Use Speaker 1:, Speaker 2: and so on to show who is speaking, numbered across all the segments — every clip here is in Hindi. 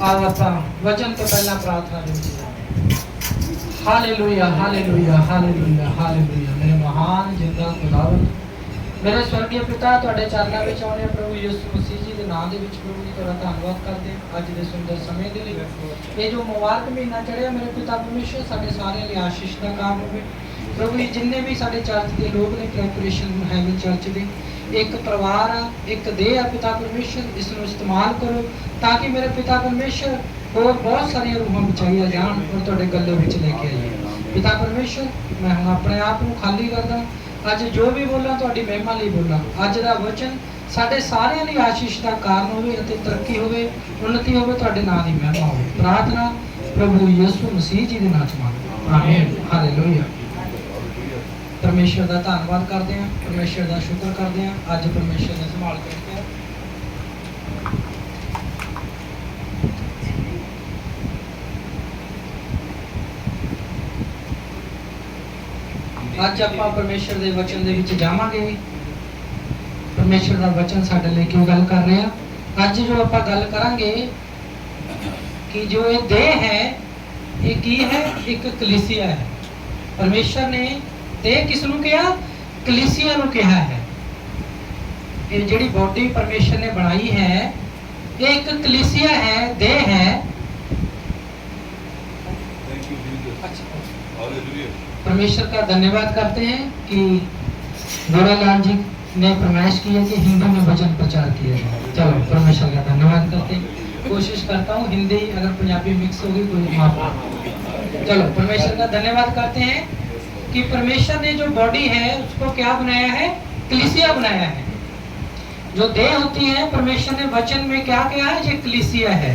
Speaker 1: आओ ਆਪਾਂ वचन तो पहला प्रार्थना ਦੇ ਵਿੱਚ हालेलुया हालेलुया हालेलुया हालेलुया। मेरे महान जिंदा खुदावंद मेरे स्वर्गीय पिता ਤੁਹਾਡੇ ਚਰਨਾਂ ਵਿੱਚ ਆਉਣੇ ਪ੍ਰਭੂ ਯਿਸੂ ਮਸੀਹ ਜੀ ਦੇ ਨਾਮ ਦੇ ਵਿੱਚ ਪ੍ਰਭੂ ਜੀ ਤੁਹਾਡਾ ਧੰਨਵਾਦ ਕਰਦੇ ਹਾਂ ਅੱਜ ਦੇ ਸੁੰਦਰ ਸਮੇਂ ਦੇ ਲਈ। ਇਹ ਜੋ ਮੁਬਾਰਕ ਮਹੀਨਾ ਚੜਿਆ ਮੇਰੇ ਪਿਤਾ ਪਰਮੇਸ਼ਰ ਸਾਡੇ ਸਾਰਿਆਂ ਲਈ ਆਸ਼ੀਸ਼ ਦਾ ਕਾਰਨ ਹੋਵੇ प्रभु जी। जिन्ने भी साडे चर्च के लोग ने प्रैपरेशन हैवन चर्च दे एक परिवार आ एक देह आ पिता परमेश्वर इसनों इस्तेमाल करो ताकि मेरे पिता परमेश्वर और बहुत सारी रूहां बचाई जान और तुहाडे गल्ले विच लेके आइए पिता परमेश्वर। मैं हुण अपने आप नूं खाली करदा अज जो भी बोलां तुहाडी महिमा लई बोलां। अज दा वचन साडे सारिਆਂ ਲਈ आशीष ਦਾ ਕਾਰਨ ਹੋਵੇ ਅਤੇ ਤਰੱਕੀ ਹੋਵੇ उन्नति होवे तुहाडे नाम दी महिमा होवे। प्रार्थना प्रभु यीशु मसीह जी दे नाम च मंगदा आमीन हालेलुया। परमेश्वर का धन्यवाद करते हैं परमेश्वर का शुक्र करते हैं अज परमेश्वर ने संभाल के रखा। अज आप परमेश्वर के वचन के विच जावांगे। परमेश्वर का वचन साडे लई क्यों गल कर रहे हैं। अज जो आप गल करांगे कि जो ये देह है ये की है एक कलीसिया है। परमेश्वर ने ते किसनों कहा कलीसिया नूं कहा है। ये जिहड़ी बॉडी परमेश्वर ने बनाई है ये एक कलीसिया है देह है। परमेश्वर का धन्यवाद करते हैं कि गोरालाल जी ने फरमाइश की है कि हिंदी में वचन प्रचार किया जाए। चलो परमेश्वर का धन्यवाद करते हैं। कोशिश करता हूँ हिंदी अगर पंजाबी मिक्स होगी कोई माफ। चलो परमेश्वर का धन्यवाद करते हैं कि परमेश्वर ने जो बॉडी है उसको क्या बनाया है कलीसिया बनाया है। जो देह होती है परमेश्वर ने वचन में क्या किया है ये कलीसिया है।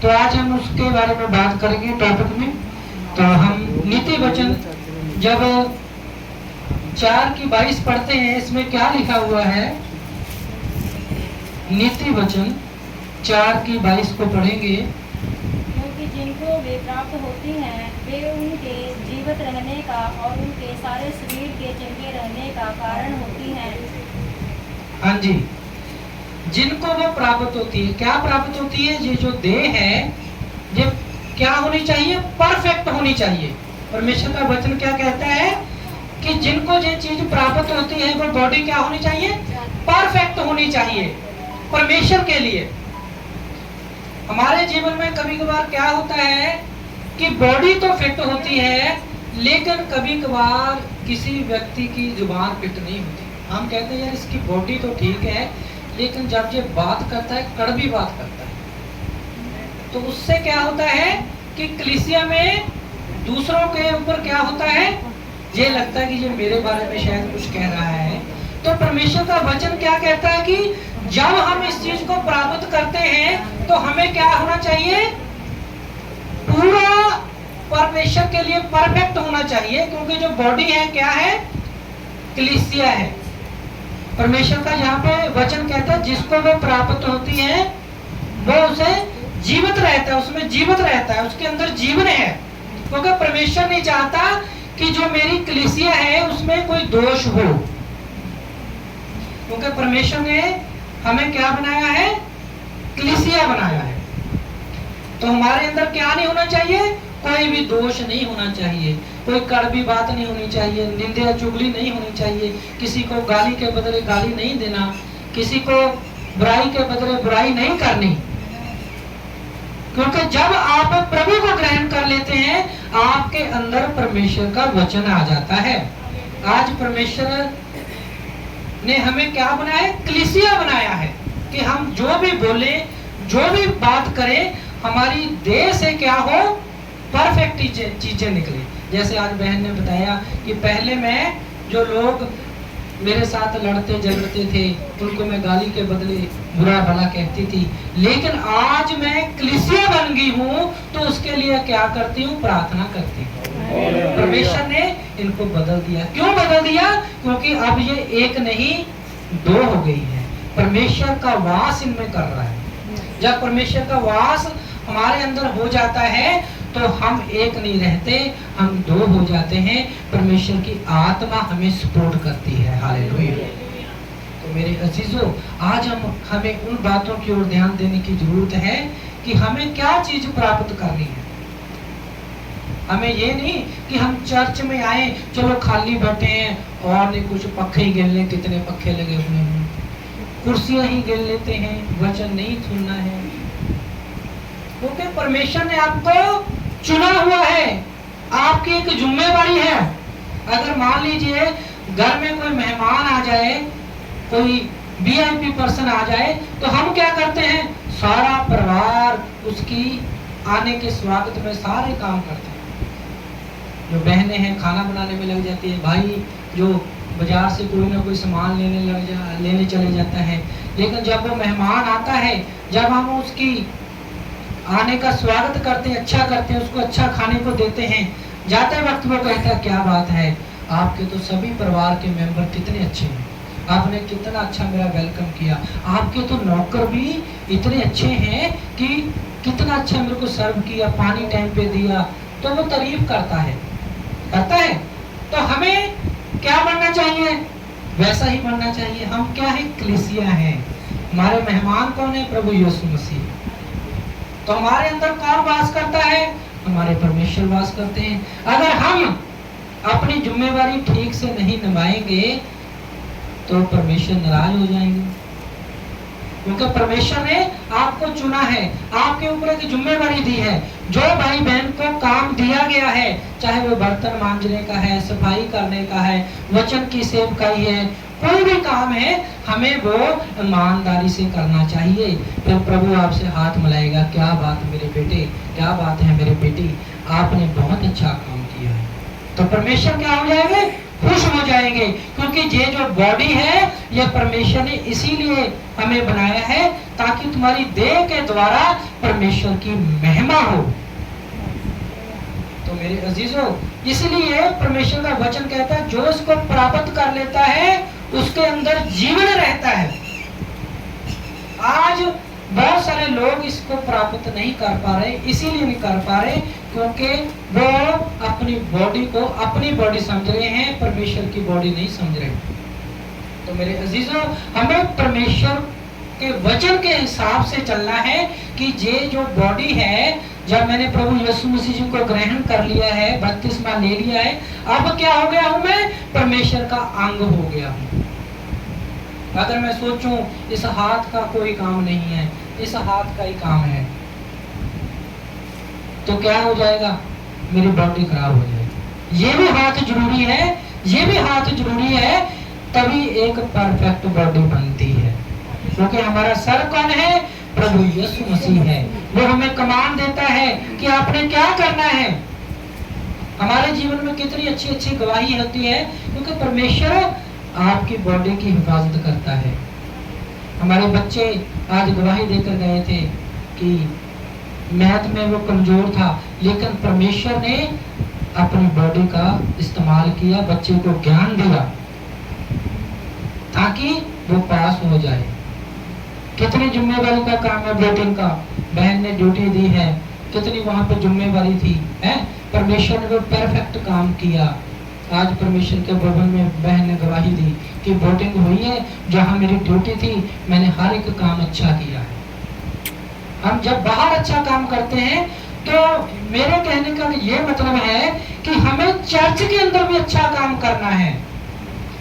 Speaker 1: तो आज हम उसके बारे में बात करेंगे टॉपिक में। तो हम नीति वचन जब 4:22 पढ़ते हैं इसमें क्या लिखा हुआ है। नीति वचन 4:22 को पढ़ेंगे।
Speaker 2: जिनको वे प्राप्त होती हैं वे उनके जीवित रहने का और उनके सारे शरीर के चंगे रहने का कारण होती हैं।
Speaker 1: हाँ जी जिनको वो प्राप्त होती है क्या प्राप्त होती है ये जो देह है ये क्या होनी चाहिए परफेक्ट होनी चाहिए। परमेश्वर का वचन क्या कहता है कि जिनको ये चीज प्राप्त होती है वो बॉडी क्या होनी चाहिए परफेक्ट होनी चाहिए परमेश्वर के लिए। हमारे जीवन में कभी कभार क्या होता है कि बॉडी तो फिट होती है लेकिन कभी कभार किसी व्यक्ति की जुबान फिट नहीं होती। हम कहते हैं यार इसकी बॉडी तो ठीक है लेकिन जब ये बात करता है कड़वी बात करता है तो उससे क्या होता है कि कलीसिया में दूसरों के ऊपर क्या होता है ये लगता है कि ये मेरे बारे में शायद कुछ कह रहा है। तो परमेश्वर का वचन क्या कहता है कि जब हम इस चीज को प्राप्त करते हैं तो हमें क्या होना चाहिए पूरा परमेश्वर के लिए परफेक्ट होना चाहिए क्योंकि जो बॉडी है क्या है कलीसिया है। परमेश्वर का यहाँ पे वचन कहता है जिसको वो प्राप्त होती है वो उसे जीवित रहता है उसमें जीवित रहता है उसके अंदर जीवन है। क्योंकि परमेश्वर नहीं चाहता कि जो मेरी कलीसिया है उसमें कोई दोष हो क्योंकि परमेश्वर ने हमें क्या बनाया है कलीसिया बनाया है। तो हमारे अंदर क्या नहीं होना चाहिए कोई भी दोष नहीं होना चाहिए कोई कड़वी बात नहीं होनी चाहिए निंदा चुगली नहीं होनी चाहिए किसी को गाली के बदले गाली नहीं देना किसी को बुराई के बदले बुराई नहीं करनी। क्योंकि जब आप प्रभु को ग्रहण कर लेते हैं आपके अंदर परमेश्वर का वचन आ जाता है। आज परमेश्वर ने हमें क्या बनाया है कलीसिया बनाया है कि हम जो भी बोले जो भी बात करें हमारी देह से क्या हो परफेक्ट चीजें निकले। जैसे आज बहन ने बताया कि पहले मैं जो लोग मेरे साथ लड़ते झगड़ते थे उनको मैं गाली के बदले बुरा भला कहती थी लेकिन आज मैं कलीसिया बन गई हूँ तो उसके लिए क्या करती हूँ प्रार्थना करती हूँ। परमेश्वर ने इनको बदल दिया। क्यों बदल दिया क्योंकि अब ये एक नहीं दो हो गई है। परमेश्वर का वास इनमें कर रहा है। जब परमेश्वर का वास हमारे अंदर हो जाता है तो हम एक नहीं रहते हम दो हो जाते हैं। परमेश्वर की आत्मा हमें सपोर्ट करती है। हालेलुया। तो मेरे अजीजों आज हमें उन बातों की ओर ध्यान देने की जरूरत है कि हमें क्या चीज प्राप्त करनी है। हमें ये नहीं कि हम चर्च में आए, चलो खाली बैठे हैं और नहीं कुछ, पखे ही गिन लें, कितने पखे लगे हुए हैं, कुर्सियां ही गिन लेते हैं, वचन नहीं सुनना है। क्योंकि परमेश्वर ने आपको चुना हुआ है, आपकी एक जिम्मेवारी है। अगर मान लीजिए घर में कोई मेहमान आ जाए, कोई वीआईपी पर्सन आ जाए, तो हम क्या करते हैं, सारा परिवार उसकी आने के स्वागत में सारे काम करते हैं। जो बहनें हैं खाना बनाने में लग जाती है, भाई जो बाजार से कोई ना कोई सामान लेने चले जाता है। लेकिन जब वो मेहमान आता है, जब हम उसकी आने का स्वागत करते हैं, अच्छा करते हैं, उसको अच्छा खाने को देते हैं, जाते वक्त वो कहता है क्या बात है, आपके तो सभी परिवार के मेंबर कितने अच्छे हैं, आपने कितना अच्छा मेरा वेलकम किया, आपके तो नौकर भी इतने अच्छे हैं कि कितना अच्छा मेरे को सर्व किया, पानी टाइम पे दिया। तो वो तारीफ करता है। तो हमें क्या बनना चाहिए, वैसा ही बनना चाहिए। हम क्या है, कलीसिया है। हमारे मेहमान कौन है, प्रभु यीशु मसीह। तो हमारे अंदर कौन वास करता है, हमारे परमेश्वर वास करते हैं। अगर हम अपनी जिम्मेवारी ठीक से नहीं निभाएंगे तो परमेश्वर नाराज हो जाएंगे, क्योंकि परमेश्वर ने आपको चुना है, आपके ऊपर एक जिम्मेवारी दी है। जो भाई बहन को काम दिया गया है, चाहे वो बर्तन मांजने का है, सफाई करने का है, वचन की सेवकाई है, कोई भी काम है, हमें वो ईमानदारी से करना चाहिए। फिर प्रभु आपसे हाथ मिलाएगा, क्या बात मेरे बेटे, क्या बात है मेरे बेटी, आपने बहुत अच्छा काम किया है। तो परमेश्वर क्या हो जाएंगे, खुश हो जाएंगे। क्योंकि ये जो बॉडी है, ये परमेश्वर ने इसीलिए हमें बनाया है ताकि तुम्हारी देह के द्वारा परमेश्वर की महिमा हो। तो मेरे अजीजों, इसलिए परमेश्वर का वचन कहता है, जो इसको प्राप्त कर लेता है उसके अंदर जीवन रहता है। आज बहुत सारे लोग इसको प्राप्त नहीं कर पा रहे, इसीलिए नहीं कर पा रहे क्योंकि वो अपनी बॉडी को अपनी बॉडी समझ रहे हैं, परमेश्वर की बॉडी नहीं समझ रहे। तो मेरे अजीजों, हमें परमेश्वर के वचन के हिसाब से चलना है कि ये जो बॉडी है, जब मैंने प्रभु यीशु मसीह जी को ग्रहण कर लिया है, बपतिस्मा ले लिया है, अब क्या हो गया हूं मैं, परमेश्वर का अंग हो गया हूं। अगर मैं सोचूं इस हाथ का कोई काम नहीं है, इस हाथ का ही काम है, तो क्या हो जाएगा, मेरी बॉडी खराब हो जाएगी। ये भी हाथ जरूरी है, ये भी हाथ जरूरी है, तभी एक परफेक्ट बॉडी बनती है। क्योंकि हमारा सर कौन है, प्रभु यीशु मसीह है। वो हमें कमांड देता है कि आपने क्या करना है। हमारे जीवन में कितनी अच्छी अच्छी गवाही होती है, क्योंकि परमेश्वर आपकी बॉडी की हिफाजत करता है। हमारे बच्चे आज गवाही देकर गए थे कि मैथ में वो कमजोर था, लेकिन परमेश्वर ने अपनी बॉडी का इस्तेमाल किया, बच्चे को ज्ञान दिया ताकि वो पास हो जाए। कितनी जिम्मेवारी का काम है बेटिन का, बहन ने ड्यूटी दी है, कितनी वहां पे जिम्मेवारी थी, है? परमेश्वर ने वो परफेक्ट काम किया। आज परमेश्वर के भवन में बहन ने गवाही दी कि वोटिंग हुई है, जहां मेरी ड्यूटी थी मैंने हर एक काम अच्छा किया है। हम जब बाहर अच्छा काम करते हैं तो मेरे कहने का ये मतलब है कि हमें चर्च के अंदर भी अच्छा काम करना है।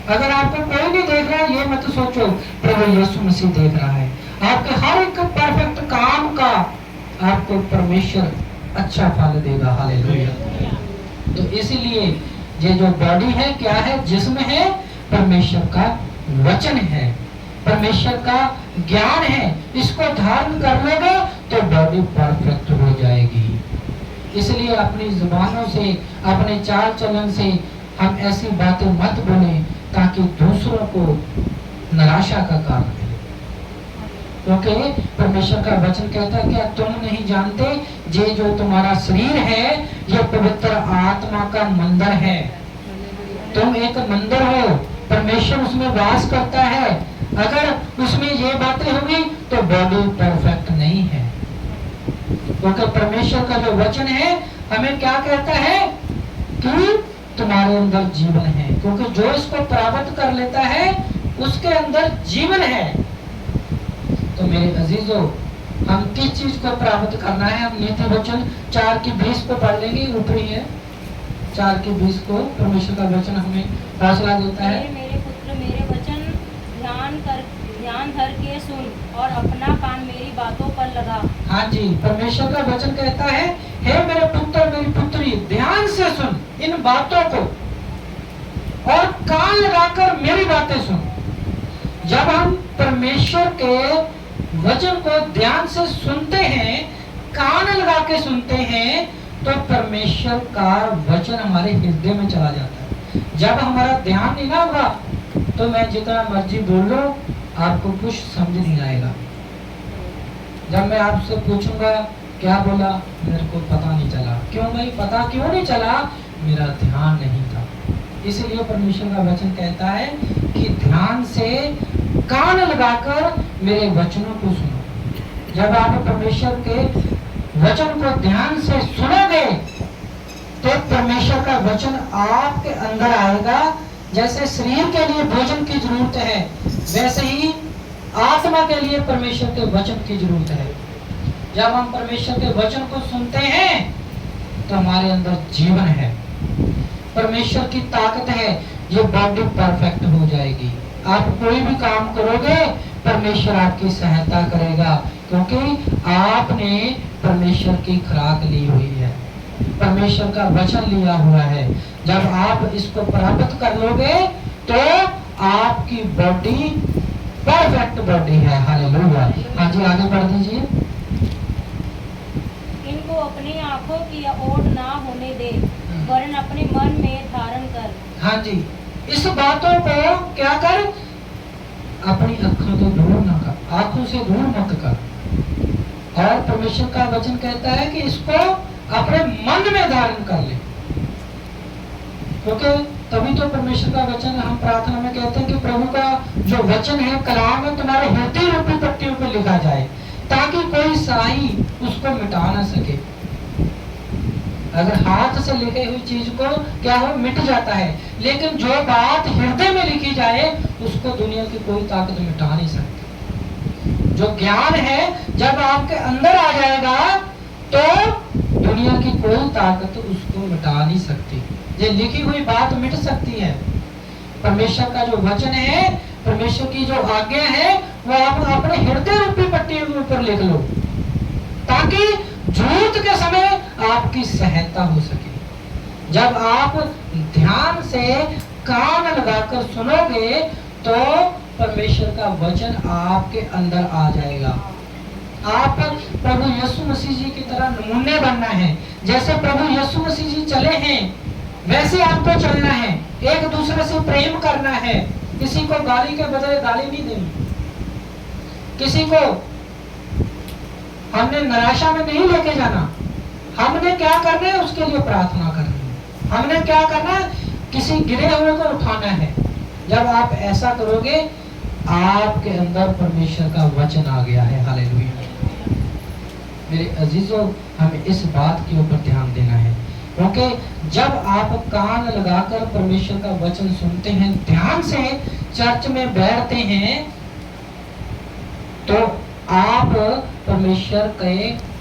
Speaker 1: अगर आपको कोई नहीं देख रहा है, ये मत सोचो, प्रभु यीशु मसीह देख रहा है। आपके हर एक परफेक्ट काम का आपको परमेश्वर अच्छा फल देगा। हालेलुया। तो इसीलिए ये जो बॉडी है क्या है, जिस्म है, परमेश्वर का वचन है, परमेश्वर का ज्ञान है। इसको धारण कर लोगे तो बॉडी परफेक्ट हो जाएगी। इसलिए अपनी जुबानों से, अपने चाल चलन से हम ऐसी बातें मत बोलें ताकि दूसरों को निराशा का कारण है। क्योंकि परमेश्वर का वचन कहता है, क्या तुम नहीं जानते ये जो तुम्हारा शरीर है ये पवित्र आत्मा का मंदिर है। तुम एक मंदिर हो, परमेश्वर उसमें वास करता है। अगर उसमें ये बातें होगी तो बॉडी परफेक्ट नहीं है। क्योंकि परमेश्वर का जो वचन है हमें क्या कहता है कि तुम्हारे अंदर जीवन है, क्योंकि जो इसको प्राप्त कर लेता है उसके अंदर जीवन है। तो मेरे अजीजों, हम किस चीज को प्राप्त करना है। हम नीति वचन 4:20 को पढ़ लेंगे, ऊपरी है 4:20 को। परमेश्वर का वचन हमें हौसला देता है।
Speaker 2: मेरे पुत्र मेरे वचन ध्यान धर के सुन और अपना कान मेरी बातों पर लगा।
Speaker 1: हाँ जी, परमेश्वर का वचन कहता है, हे मेरे पुत्र मेरी पुत्री, ध्यान से सुन इन बातों को और कान लगाकर मेरी बातें सुन। जब हम परमेश्वर के वचन को ध्यान से सुनते हैं, कान लगा के सुनते हैं, तो परमेश्वर का वचन हमारे हृदय में चला जाता है। जब हमारा ध्यान नहीं ना होगा तो मैं जितना मर्जी बोल लो, आपको कुछ समझ नहीं आएगा। जब मैं आपसे पूछूंगा क्या बोला, मेरे को पता नहीं चला। क्यों भाई, पता क्यों नहीं चला? मेरा ध्यान नहीं था। इसलिए परमेश्वर का वचन कहता है कि ध्यान से कान लगाकर मेरे वचनों को सुनो। जब आप परमेश्वर के वचन को ध्यान से सुनोगे तो परमेश्वर का वचन आपके अंदर आएगा। जैसे शरीर के लिए भोजन की जरूरत है, वैसे ही आत्मा के लिए परमेश्वर के वचन की जरूरत है। जब हम परमेश्वर के वचन को सुनते हैं तो हमारे अंदर जीवन है, परमेश्वर की ताकत है, ये बॉडी परफेक्ट हो जाएगी। आप कोई भी काम करोगे परमेश्वर आपकी सहायता करेगा, क्योंकि आपने परमेश्वर की खुराक ली हुई है, परमेश्वर का वचन लिया हुआ है। जब आप इसको प्राप्त कर लोगे तो आपकी बॉडी परफेक्ट बॉडी है। हालेलुया। हाँ जी, आगे बढ़ दीजिए।
Speaker 2: इनको अपनी आंखों की ओट ना होने दे, वरन अपने मन में धारण कर।
Speaker 1: हाँ जी, इस बातों को क्या कर, अपनी आंखों से दूर ना कर, आंखों से दूर मत कर। और परमेश्वर का वचन कहता है कि इसको अपने मन में धारण कर ले, क्योंकि तभी तो परमेश्वर का वचन हम प्रार्थना में कहते हैं कि प्रभु का जो वचन है, कलाम है, तुम्हारे हृदय रूपी पट्टियों पर लिखा जाए, ताकि कोई साई उसको मिटा ना सके। अगर हाथ से लिखी हुई चीज को क्या हो, मिट जाता है, लेकिन जो बात हृदय में लिखी जाए उसको दुनिया की कोई ताकत मिटा नहीं सकती। जो ज्ञान है जब आपके अंदर आ जाएगा तो दुनिया की कोई ताकत उसको मिटा नहीं सकती। ये लिखी हुई बात मिट सकती है। परमेश्वर का जो वचन है, परमेश्वर की जो आज्ञा है, वो आप अपने हृदय रूपी पट्टी के ऊपर लिख लो, ताकि जरूरत के समय आपकी सहायता हो सके। जब आप ध्यान से कान लगाकर सुनोगे तो परमेश्वर का वचन आपके अंदर आ जाएगा। आप प्रभु यीशु मसीह जी की तरह नमूने बनना है। जैसे प्रभु यीशु मसीह जी चले हैं वैसे आपको चलना है। एक दूसरे से प्रेम करना है, किसी को गाली के बजाय गाली नहीं देनी, किसी को हमने निराशा में नहीं लेके जाना। हमने क्या करना है, उसके लिए प्रार्थना करनी है। हमने क्या करना है, किसी गिरे हुए को उठाना है। जब आप ऐसा करोगे आपके अंदर परमेश्वर का वचन आ गया है। हालेलुया। मेरे अजीजों, हमें इस बात के ऊपर ध्यान देना है, क्योंकि जब आप कान लगाकर परमेश्वर का वचन सुनते हैं, ध्यान से चर्च में बैठते हैं, तो आप परमेश्वर के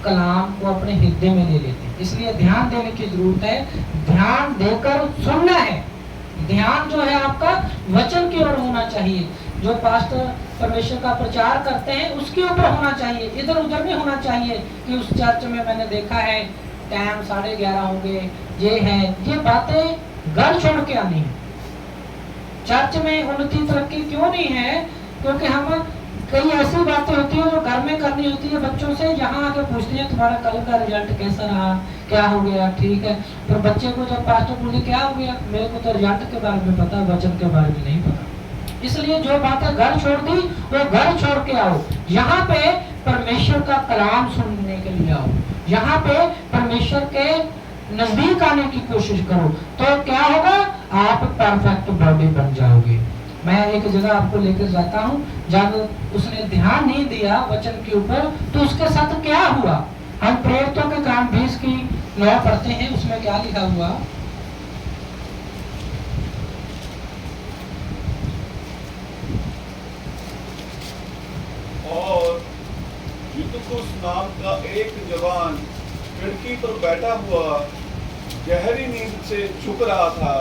Speaker 1: कलाम को अपने हृदय में ले लेते हैं। इसलिए ध्यान देने की जरूरत है, ध्यान देकर सुनना है। ध्यान जो है आपका वचन की ओर होना चाहिए। जो पास्टर परमेश्वर का प्रचार करते हैं उसके ऊपर होना चाहिए, इधर उधर नहीं होना चाहिए कि उस चर्च में मैंने देखा है टाइम 11:30 हो गए, ये है, ये बातें घर छोड़ के आनी है। चर्च में उन्नति तरक्की क्यों नहीं है? क्योंकि हम कई ऐसी बातें होती है जो घर में करनी होती है बच्चों से, यहाँ आके पूछते हैं तुम्हारा कल का रिजल्ट कैसा रहा, क्या हो गया, ठीक है। फिर बच्चे को जब पास्टर पूछे क्या हो गया, मेरे को तो रिजल्ट के बारे में पता, वचन के बारे में नहीं पता। इसलिए जो बातें घर छोड़ दी वो घर छोड़ के आओ, यहाँ पे परमेश्वर का कलाम सुनने के लिए आओ, यहाँ पे परमेश्वर के नजदीक आने की कोशिश करो, तो क्या होगा, आप परफेक्ट बॉडी बन जाओगे। मैं एक जगह आपको लेकर जाता हूँ, जब उसने ध्यान नहीं दिया वचन के ऊपर तो उसके साथ क्या हुआ। हम प्रेरितों के काम 20:9 पढ़ते हैं, उसमें क्या लिखा हुआ,
Speaker 3: और युस्तुकुस नाम का एक जवान खिड़की पर बैठा हुआ गहरी नींद से झुक रहा था,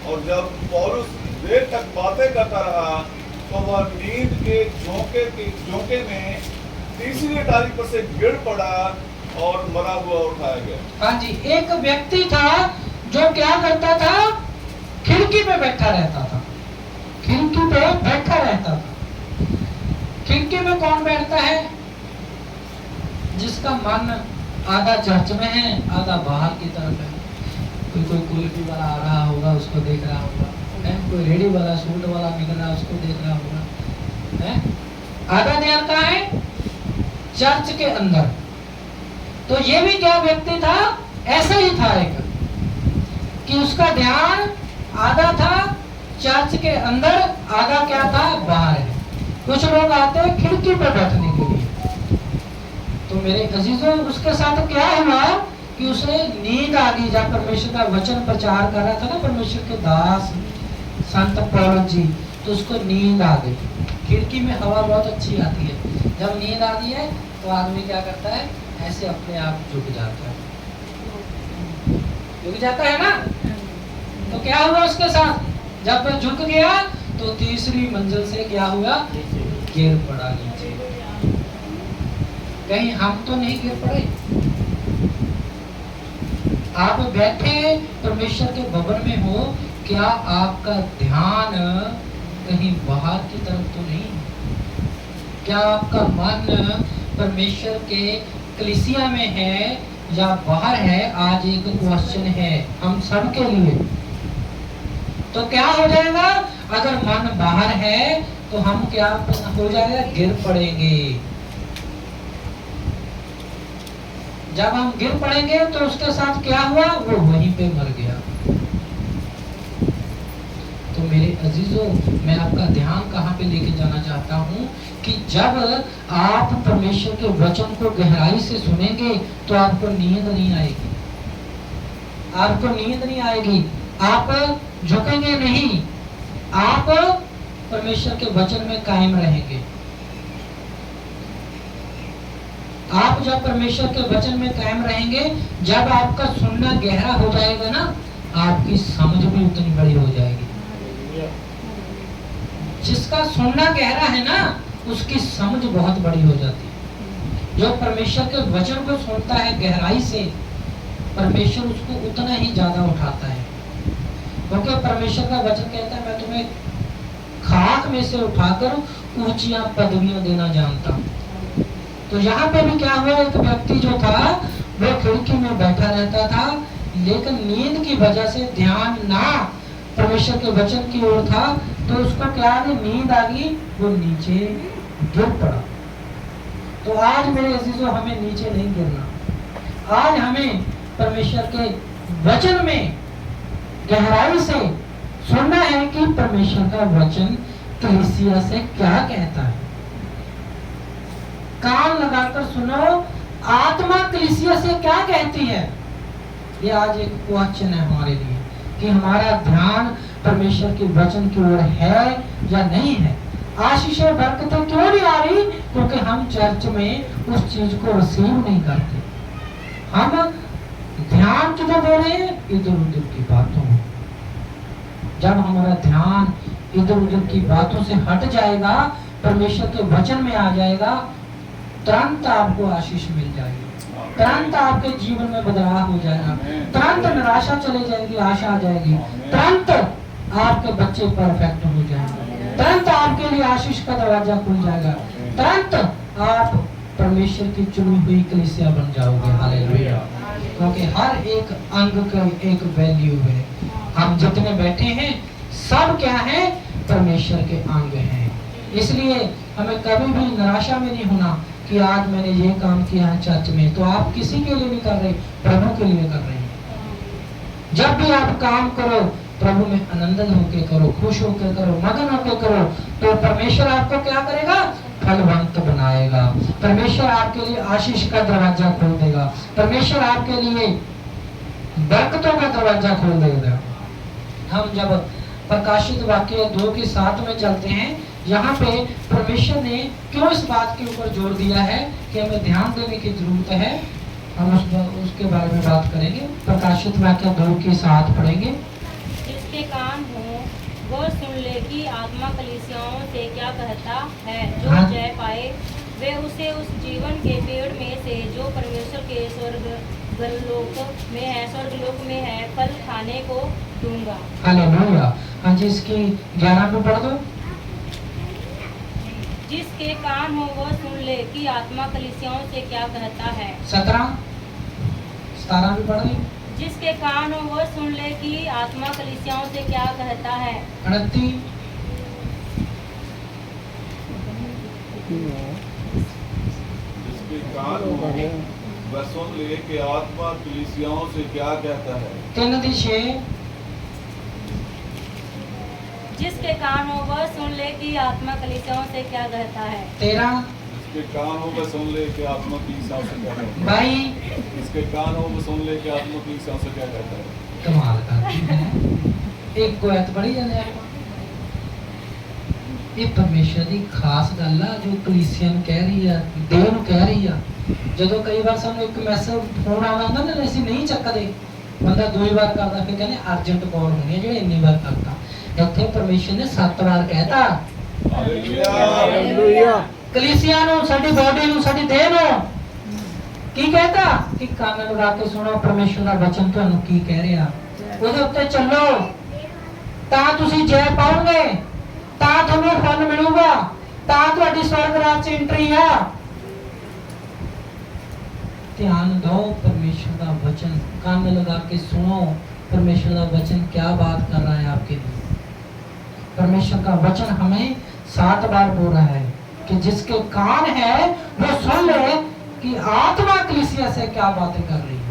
Speaker 3: और जब पौलुस देर तक बातें करता रहा तो वह नींद के झोंके में तीसरी टाली पर से गिर पड़ा और मरा हुआ उठाया गया।
Speaker 1: हाँ जी, एक व्यक्ति था जो क्या करता था, खिड़की पे बैठा रहता था, खिड़की पे बैठा रहता था। खिड़की में कौन बैठता है? जिसका मन आधा चर्च में है, आधा बाहर की तरफ है। कोई कुल्फी वाला आ रहा होगा, उसको देख रहा होगा, कोई रेडी वाला सूट वाला निकल रहा, उसको देख रहा होगा, है? आधा ध्यान कहाँ है? चर्च के अंदर। तो ये भी क्या व्यक्ति था? ऐसा ही था एक, कि उसका ध्यान आधा था चर्च के अंदर, आधा क्या था? बाहर है। कुछ लोग आते हैं खिड़की पर बैठने के लिए। तो मेरे अजीजों, उसके साथ क्या हुआ कि उसे नींद आ गई। जब परमेश्वर का वचन प्रचार कर रहा था ना परमेश्वर के दास संत पौलुस जी, तो उसको नींद आ गई। खिड़की में हवा बहुत अच्छी आती है, जब नींद आती है तो आदमी क्या करता है? ऐसे अपने आप झुक जाता है, झुक जाता है ना। तो क्या हुआ उसके साथ? जब झुक गया तो तीसरी मंजिल से क्या हुआ? गिर पड़ा नीचे। कहीं हम तो नहीं गिर पड़े? आप बैठे परमेश्वर के भवन में हो, क्या आपका ध्यान कहीं बाहर की तरफ तो नहीं? क्या आपका मन परमेश्वर के कलीसिया में है या बाहर है? आज एक क्वेश्चन है हम सब के लिए। तो क्या हो जाएगा? अगर मन बाहर है तो हम क्या हो जाएगा? गिर पड़ेंगे। जब हम गिर पड़ेंगे तो उसके साथ क्या हुआ? वो वहीं पे मर गया। तो मेरे अजीजों, मैं आपका ध्यान कहाँ पे लेके जाना चाहता हूँ कि जब आप परमेश्वर के वचन को गहराई से सुनेंगे तो आपको नींद नहीं आएगी, आपको नींद नहीं आएगी, आप झुकेंगे नहीं, आप परमेश्वर के वचन में कायम रहेंगे। आप जब परमेश्वर के वचन में कायम रहेंगे, जब आपका सुनना गहरा हो जाएगा ना, आपकी समझ भी उतनी बड़ी हो जाएगी। जिसका सुनना गहरा है ना, उसकी समझ बहुत बड़ी हो जाती है। जो परमेश्वर के वचन को सुनता है गहराई से, परमेश्वर उसको उतना ही ज्यादा उठाता है। क्योंकि परमेश्वर का वचन कहता है, मैं तुम्हें खाक में से उठाकर ऊंचियां पदवियां देना जानता हूँ। तो यहाँ पे भी क्या हुआ? एक व्यक्ति जो था वो खिड़की में बैठा रहता था, लेकिन नींद की वजह से ध्यान ना परमेश्वर के वचन की ओर था, तो उसको क्या आ गई? नींद आ गई, वो नीचे गिर पड़ा। तो आज मेरे अजीजों, हमें नीचे नहीं गिरना। आज हमें परमेश्वर के वचन में गहराई से सुनना है कि परमेश्वर का वचन कलीसिया से क्या कहता है। कान लगाकर सुनो, आत्मा कलीसिया से क्या कहती है। ये आज एक क्वेश्चन है हमारे लिए कि हमारा ध्यान परमेश्वर के वचन की ओर है या नहीं है। आशीषें बरकतें क्यों नहीं आ रही? क्योंकि हम चर्च में उस चीज को रिसीव नहीं करते। हम ध्यान किधर दे रहे हैं? इधर उधर की बातों में। जब हमारा ध्यान इधर उधर की बातों से हट जाएगा, परमेश्वर के वचन में आ जाएगा, तुरंत आपको आशीष मिल जाएगी, तुरंत आपके जीवन में बदलाव हो जाएगा, तुरंत निराशा चली जाएगी, आशा आ जाएगी, तुरंत आपके बच्चे परफेक्ट हो जाएंगे, तुरंत आपके लिए आशीष का दरवाजा खुल जाएगा, तुरंत आप परमेश्वर की चुनी हुई कलीसिया बन जाओगे। हालेलुया। क्योंकि हर एक अंग का एक वैल्यू है। हम जितने बैठे हैं सब क्या है? परमेश्वर के अंग हैं। इसलिए हमें कभी भी निराशा में नहीं होना कि आज मैंने ये काम किया है चर्च में, तो आप किसी के लिए नहीं कर रहे, प्रभु के लिए कर रहे हैं। जब भी आप काम करो, प्रभु में आनंदित होके करो, खुश होके करो, मगन होके करो, तो परमेश्वर आपको क्या करेगा? फलवंत बनाएगा। परमेश्वर आपके लिए आशीष का दरवाजा खोल देगा, परमेश्वर आपके लिए बरकतों का दरवाजा खोल देगा। हम जब प्रकाशित वाक्य 2:7 में चलते हैं, यहाँ पे परमेश्वर ने क्यों इस बात के ऊपर जोर दिया है कि हमें ध्यान देने की जरूरत है। हम उसके बारे में बात करेंगे। प्रकाशित वाक्य 2 के 7 पढ़ेंगे।
Speaker 2: जिसके कान हो वह सुन ले कि आत्मा कलीसियाओं से क्या कहता है। जो
Speaker 1: हाँ।
Speaker 2: जय पाए वे उसे उस जीवन के पेड़ में से जो परमेश्वर के स्वर्गलोक में है फल खाने को दूंगा।
Speaker 1: हालेलुया। हाँ जी, इसकी 11 में पढ़ दो।
Speaker 2: जिसके कान हो वह सुन ले कि आत्मा कलीसियाओं से क्या कहता है।
Speaker 1: 17 भी पढ़ दो।
Speaker 2: जिसके कान हो वह सुन ले कि आत्मा कलीसियाओं से क्या कहता है।
Speaker 1: 38।
Speaker 3: जिसके कान हो वह सुन ले कि आत्मा कलीसियाओं से क्या कहता है।
Speaker 1: 3:6।
Speaker 2: जिसके कान हो वह सुन ले कि आत्मा कलीसियाओं से क्या कहता है।
Speaker 1: 13।
Speaker 3: जिसके कान हो वह सुन ले कि आत्मा कलीसियाओं से क्या कहता है।
Speaker 1: 22।
Speaker 3: जिसके कान हो वह सुन ले कि आत्मा कलीसियाओं से क्या कहता है।
Speaker 1: कमाल करती है। एक को ऐत पढ़ी जाने आपको। ये परमेश्वर ਦੀ ਖਾਸ ਗੱਲ ਆ ਜੋ ਕਲੀਸੀਆ ਨੂੰ ਕਹਿ ਰਹੀ ਆ, ਦੇਹ ਨੂੰ ਕਹਿ ਰਹੀ ਆ। ਜਦੋਂ ਕਈ ਵਾਰ ਸਾਨੂੰ ਇੱਕ ਮੈਸੇਜ ਫੋਨ ਆਉਂਦਾ ਹੁੰਦਾ ਨਾ, ਅਸੀਂ ਨਹੀਂ ਚੱਕਦੇ, ਬੰਦਾ 2 ਵਾਰ ਕਰਦਾ, ਫਿਰ ਕਹਿੰਦੇ ਅਰਜੈਂਟ ਕਾਲ ਹੋਣੀ ਹੈ, ਜਿਹੜੇ ਇੰਨੀ ਵਾਰ ਕਰਤਾ। ਇੱਥੇ ਪਰਮੇਸ਼ਰ ਨੇ 7 ਵਾਰ ਕਹਿਤਾ
Speaker 3: ਹਾਲੇਲੂਇਆ।
Speaker 1: ਕਲੀਸੀਆ ਨੂੰ, ਸਾਡੀ ਬਾਡੀ ਨੂੰ, ਸਾਡੀ ਦੇਹ ਨੂੰ ਕੀ ਕਹਿਤਾ ਕਿ ਕੰਨ ਲਗਾ ਕੇ ਸੁਣੋ ਪਰਮੇਸ਼ਰ ਦਾ ਵਚਨ ਤੁਹਾਨੂੰ ਕੀ ਕਹਿ ਰਿਹਾ, ਉਹਦੇ ਉੱਤੇ ਚੱਲੋ ਤਾਂ ਤੁਸੀਂ ਜੈ ਪਾਓਗੇ, ਤਾਂ ਤੁਹਾਨੂੰ ਫਲ ਮਿਲੂਗਾ, ਤਾਂ ਤੁਹਾਡੀ ਸਵਰਗ ਰਾਜ 'ਚ ਐਂਟਰੀ ਆ। ध्यान दो परमेश्वर का वचन, कान लगा के सुनो परमेश्वर का वचन क्या बात कर रहा है आपके लिए। परमेश्वर का वचन हमें 7 बार बोल रहा है कि जिसके कान है वो सुन ले कि आत्मा कलीसिया से क्या बातें कर रही है।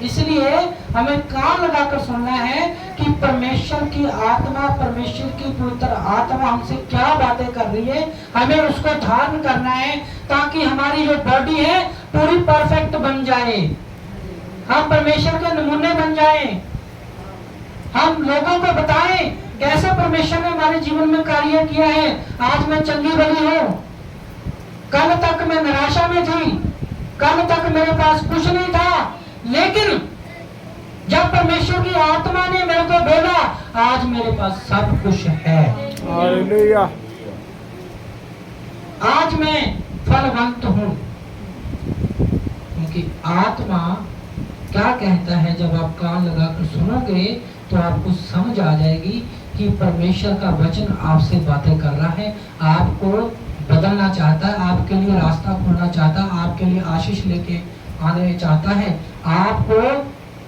Speaker 1: इसलिए हमें कान लगाकर सुनना है कि परमेश्वर की आत्मा, परमेश्वर की पवित्र आत्मा हमसे क्या बातें कर रही है। हमें उसको धारण करना है ताकि हमारी जो बॉडी है पूरी परफेक्ट बन जाए, हम परमेश्वर के नमूने बन जाएं, हम लोगों को बताएं कैसे परमेश्वर ने हमारे जीवन में कार्य किया है। आज मैं चंगी भली हूं, कल तक मैं निराशा में थी, कल तक मेरे पास कुछ नहीं था, लेकिन जब परमेश्वर की आत्मा ने मेरे को बोला आज मेरे पास सब कुछ है।
Speaker 4: हालेलुया।
Speaker 1: आज मैं फलवंत हूं, क्योंकि आत्मा क्या कहता है। जब आप कान लगाकर सुनोगे तो आपको समझ आ जाएगी कि परमेश्वर का वचन आपसे बातें कर रहा है, आपको बदलना चाहता है, आपके लिए रास्ता खोलना चाहता है, आपके लिए आशीष लेके आने चाहता है। आपको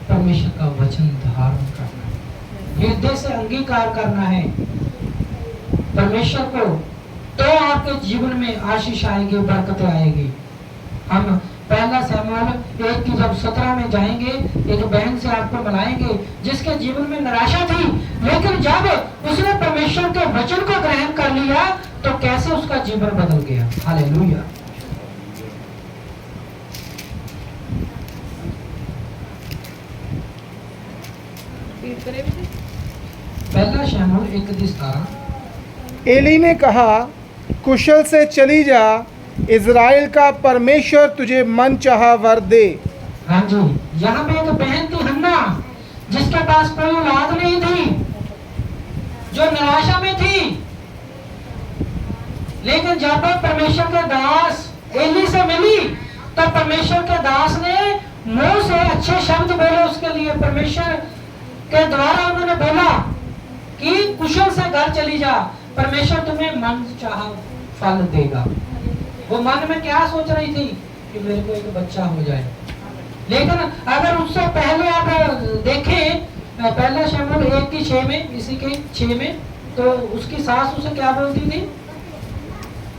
Speaker 1: परमेश्वर का वचन धारण करना है, हृदय से अंगीकार करना है परमेश्वर को, तो आपके जीवन में आशीष आएगी, बरकतें आएगी। हम 1 शमूएल 1 की जब 17 में जाएंगे, एक बहन से आपको मिलाएंगे जिसके जीवन में निराशा थी, लेकिन जब उसने परमेश्वर के वचन को ग्रहण कर लिया तो कैसे उसका जीवन बदल गया। हालेलुया। पहला शमूएल 1:17।
Speaker 4: एली ने कहा, कुशल से चली जा, इज़राइल का परमेश्वर तुझे मन चाहा वर दे।
Speaker 1: हाँ जी, यहाँ पे एक बहन थी हन्ना, जिसके पास कोई औलाद नहीं थी, जो निराशा में थी, लेकिन जब परमेश्वर के दास एली से मिली तो परमेश्वर के दास ने मुंह से अच्छे शब्द बोले उसके लिए। परमेश्वर के द्वारा उन्होंने बोला कि कुशल से घर चली जा, परमेश्वर तुम्हें मन चाहा फल देगा। वो मन में क्या सोच रही थी कि मेरे को एक बच्चा हो जाए, लेकिन अगर उससे पहले आप देखें 1 शमूएल 1:6 में, इसी के 6 में, तो उसकी सास उसे क्या बोलती थी।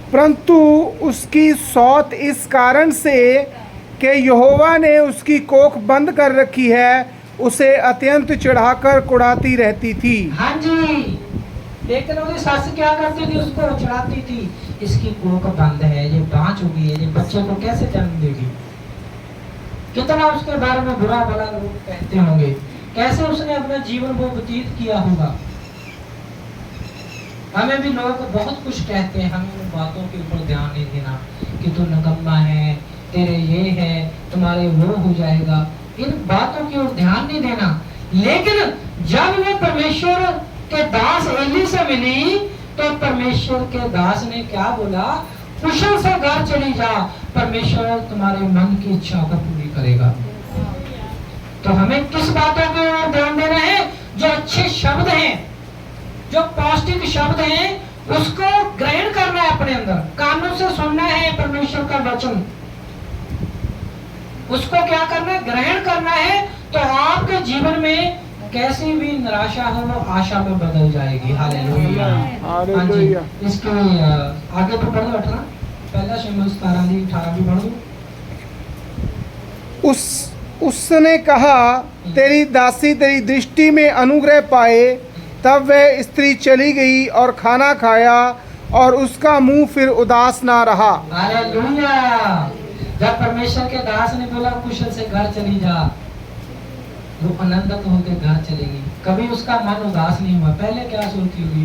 Speaker 4: परंतु उसकी सौत इस कारण से कि यहोवा ने उसकी कोख बंद कर रखी है, उसे अत्यंत चिढ़ाकर कुढ़ाती रहती थी।
Speaker 1: हाँ जी, लेकिन उसकी सास क्या करती थी, उसको चिढ़ाती थी, इसकी कोख बंद है, ये बांझ हो गई है, ये बच्चे को कैसे जन्म देगी। कितना उसके बारे में बुरा भला लोग कहते होंगे, कैसे उसने अपना जीवन वो व्यतीत किया होगा। हमें भी लोग बहुत कुछ कहते हैं, हमें उन बातों के ऊपर ध्यान नहीं देना कि तू नकम्मा है, तेरे ये है, तुम्हारे वो हो जाएगा, इन बातों की ओर ध्यान नहीं देना। लेकिन जब वो परमेश्वर के दास एली से मिली तो परमेश्वर के दास ने क्या बोला, कुशल से घर चली जा, परमेश्वर तुम्हारे मन की इच्छा को पूरी करेगा। तो हमें किस बातों के ओर ध्यान देना है? जो अच्छे शब्द हैं, जो पौष्टिक शब्द हैं, उसको ग्रहण करना है अपने अंदर, कानों से सुनना है परमेश्वर का वचन, उसको क्या करना है? ग्रहण करना है। तो आपके जीवन में कैसी भी निराशा हो वो आशा में बदल जाएगी। हालेलुया।
Speaker 4: हालेलुया।
Speaker 1: इसके आगे तो पढ़ो 18 पहला शमूएल 17-18 भी पढ़ो।
Speaker 4: उसने कहा, तेरी दासी तेरी दृष्टि में अनुग्रह पाए। तब वह स्त्री चली गई और खाना खाया और उसका मुंह फिर उदास ना रहा।
Speaker 1: हालेलुया। जब परमेश्वर के दास ने बोला कुशल से घर चली जा, वो आनंदित होकर घर चलेगी, कभी उसका मन उदास नहीं हुआ। पहले क्या सोचती होगी,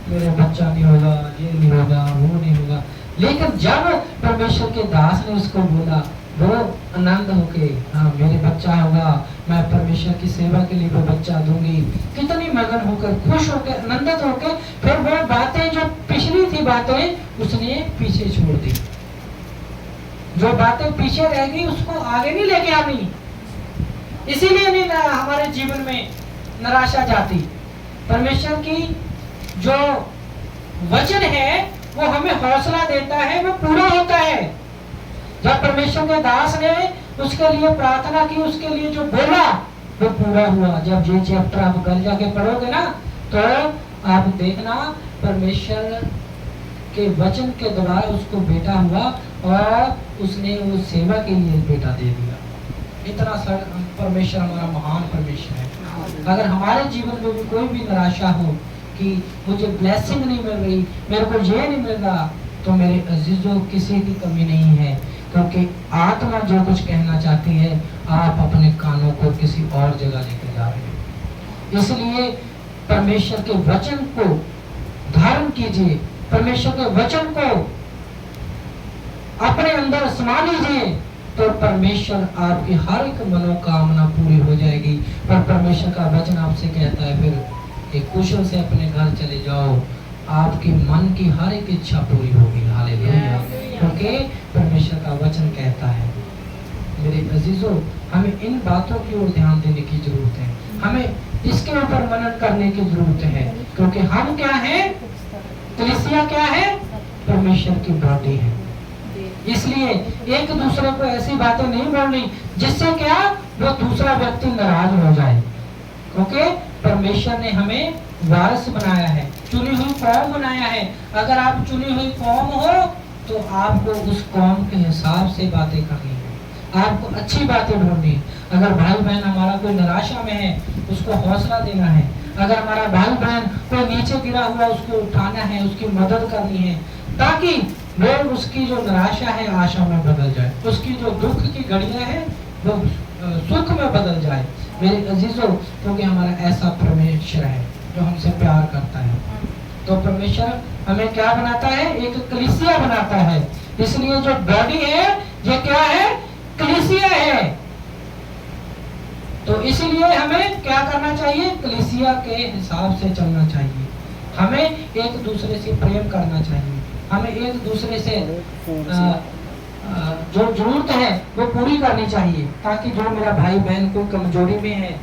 Speaker 1: मेरा बच्चा नहीं होगा, ये नहीं होगा, वो नहीं होगा। लेकिन जब परमेश्वर के दास ने उसको बोला, वो आनंद होके, हाँ मेरे बच्चा होगा, मैं परमेश्वर की सेवा के लिए वो बच्चा दूंगी, कितनी मगन होकर, खुश होकर, आनंदित होकर, फिर वो बातें जो पिछली थी बातें उसने पीछे छोड़ दी। जो बातें पीछे रह गई उसको आगे नहीं लेके आनी। इसीलिए नहीं हमारे जीवन में निराशा जाती। परमेश्वर की जो वचन है वो हमें हौसला देता है, वो पूरा होता है। जब परमेश्वर के दास ने उसके लिए प्रार्थना की, उसके लिए जो बोला वो पूरा हुआ। जब ये चैप्टर आप घर जाके पढ़ोगे ना तो आप देखना परमेश्वर के वचन के द्वारा उसको बेटा हुआ और उसने वो सेवा के लिए बेटा दे दिया। इतना परमेश्वर हमारा महान परमेश्वर है। अगर हमारे जीवन में भी कोई भी निराशा हो कि मुझे ब्लेसिंग नहीं मिल रही, मेरे को ये नहीं मिल रहा, तो मेरे अजीजों किसी की कमी नहीं है, क्योंकि आत्मा जो कुछ कहना चाहती है आप अपने कानों को किसी और जगह लेकर जा रहे हैं। इसलिए परमेश्वर के वचन को धारण कीजिए, परमेश्वर के वचन को अपने अंदर समा लीजिए, तो परमेश्वर आपकी हर एक मनोकामना पूरी हो जाएगी। पर परमेश्वर का वचन आपसे कहता है फिर एक कुशल से अपने घर चले जाओ, आपकी मन की हर एक इच्छा पूरी होगी। हालेलुया। क्योंकि परमेश्वर का वचन कहता है। मेरे अजीजों, हमें इन बातों की ओर ध्यान देने की जरूरत है, हमें इसके ऊपर मनन करने की जरूरत है, क्योंकि हम क्या है? कलीसिया क्या है? परमेश्वर की बॉडी है। इसलिए एक दूसरे को ऐसी बातें नहीं बोलनी जिससे क्या वो दूसरा व्यक्ति नाराज हो जाए, क्योंकि परमेश्वर ने हमें वारिस बनाया है, चुनी हुई कौम बनाया है। अगर आप चुनी हुई कौम हो तो आपको उस कौम के हिसाब से बातें करनी है, आपको अच्छी बातें ढूंढनी। अगर भाई बहन हमारा कोई निराशा में है उसको हौसला देना है, अगर हमारा भाई बहन कोई नीचे गिरा हुआ उसको उठाना है, उसकी मदद करनी है, ताकि वो उसकी जो निराशा है आशा में बदल जाए, उसकी जो दुख की घड़ियां है वो सुख में बदल जाए। मेरे अजीजों, क्योंकि हमारा ऐसा परमेश्वर है जो हमसे प्यार करता है। तो परमेश्वर हमें क्या बनाता है? एक कलीसिया बनाता है। इसलिए जो बॉडी है ये क्या है? कलीसिया है। तो इसीलिए हमें क्या करना चाहिए? कलीसिया के हिसाब से चलना चाहिए। हमें एक दूसरे से प्रेम करना चाहिए, हमें एक दूसरे से जो जरूरत है वो पूरी करनी चाहिए, ताकि जो मेरा भाई बहन कोई कमजोरी में है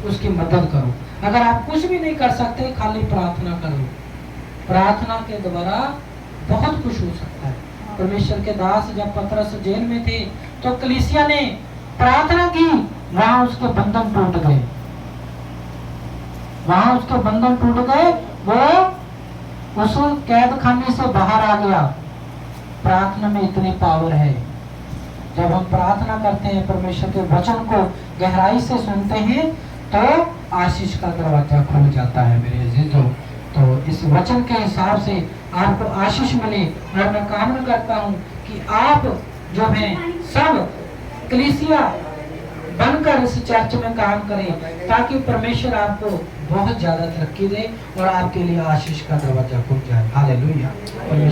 Speaker 1: उसकी मदद करो। अगर आप कुछ भी नहीं कर सकते, खाली प्रार्थना करो। प्रार्थना के द्वारा बहुत कुछ हो सकता है। परमेश्वर के दास जब पतरस जेल में थे तो कलीसिया ने प्रार्थना की, वहां उसके बंधन टूट गए, वहां उसके बंधन टूट गए, वो उस कैद खाने से बाहर आ गया। प्रार्थना में इतनी पावर है। जब हम प्रार्थना करते हैं, परमेश्वर के वचन को गहराई से सुनते हैं, तो आशीष का दरवाजा खुल जाता है। मेरे अजीजों, तो इस वचन के हिसाब से आपको आशीष मिले। और मैं कामना करता हूँ कि आप जो हैं सब कलीसिया बनकर इस चर्च में काम करें, ताकि परमेश्वर आपको बहुत ज्यादा तरक्की दे और आपके लिए आशीष का दरवाजा खुल जाए। हालेलुया।